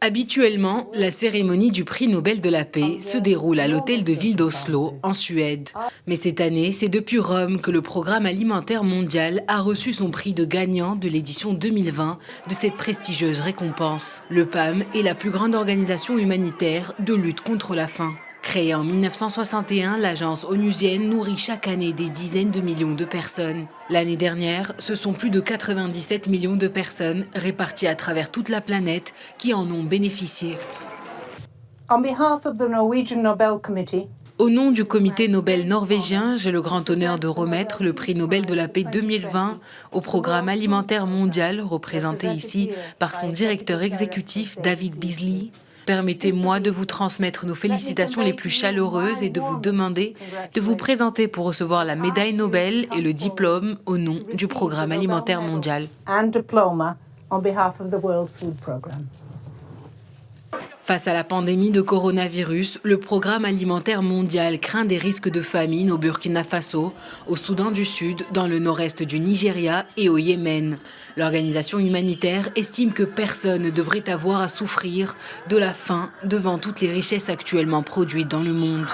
Habituellement, la cérémonie du prix Nobel de la paix se déroule à l'hôtel de ville d'Oslo, en Suède. Mais cette année, c'est depuis Rome que le Programme alimentaire mondial a reçu son prix de gagnant de l'édition 2020 de cette prestigieuse récompense. Le PAM est la plus grande organisation humanitaire de lutte contre la faim. Créée en 1961, l'agence onusienne nourrit chaque année des dizaines de millions de personnes. L'année dernière, ce sont plus de 97 millions de personnes réparties à travers toute la planète qui en ont bénéficié. On behalf of the Norwegian Nobel Committee, au nom du comité Nobel norvégien, j'ai le grand honneur de remettre le prix Nobel de la paix 2020 au Programme alimentaire mondial, représenté ici par son directeur exécutif David Beasley. Permettez-moi de vous transmettre nos félicitations les plus chaleureuses et de vous demander de vous présenter pour recevoir la médaille Nobel et le diplôme au nom du Programme alimentaire mondial. Face à la pandémie de coronavirus, le Programme alimentaire mondial craint des risques de famine au Burkina Faso, au Soudan du Sud, dans le nord-est du Nigeria et au Yémen. L'organisation humanitaire estime que personne ne devrait avoir à souffrir de la faim devant toutes les richesses actuellement produites dans le monde.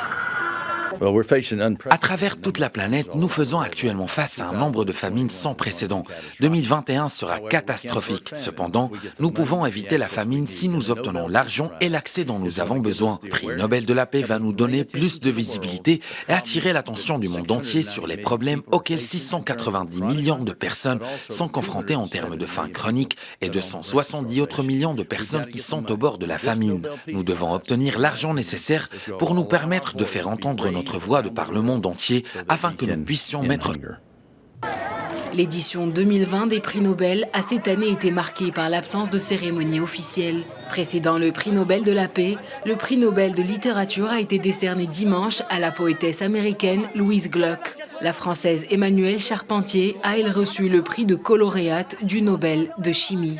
À travers toute la planète, nous faisons actuellement face à un nombre de famines sans précédent. 2021 sera catastrophique. Cependant, nous pouvons éviter la famine si nous obtenons l'argent et l'accès dont nous avons besoin. Le prix Nobel de la paix va nous donner plus de visibilité et attirer l'attention du monde entier sur les problèmes auxquels 690 millions de personnes sont confrontées en termes de faim chronique et 270 autres millions de personnes qui sont au bord de la famine. Nous devons obtenir l'argent nécessaire pour nous permettre de faire entendre notre voix de par le monde entier afin que nous puissions mettre... L'édition 2020 des prix Nobel a cette année été marquée par l'absence de cérémonie officielle. Précédant le prix Nobel de la paix, le prix Nobel de littérature a été décerné dimanche à la poétesse américaine Louise Gluck. La française Emmanuelle Charpentier a elle reçu le prix de coloréate du Nobel de chimie.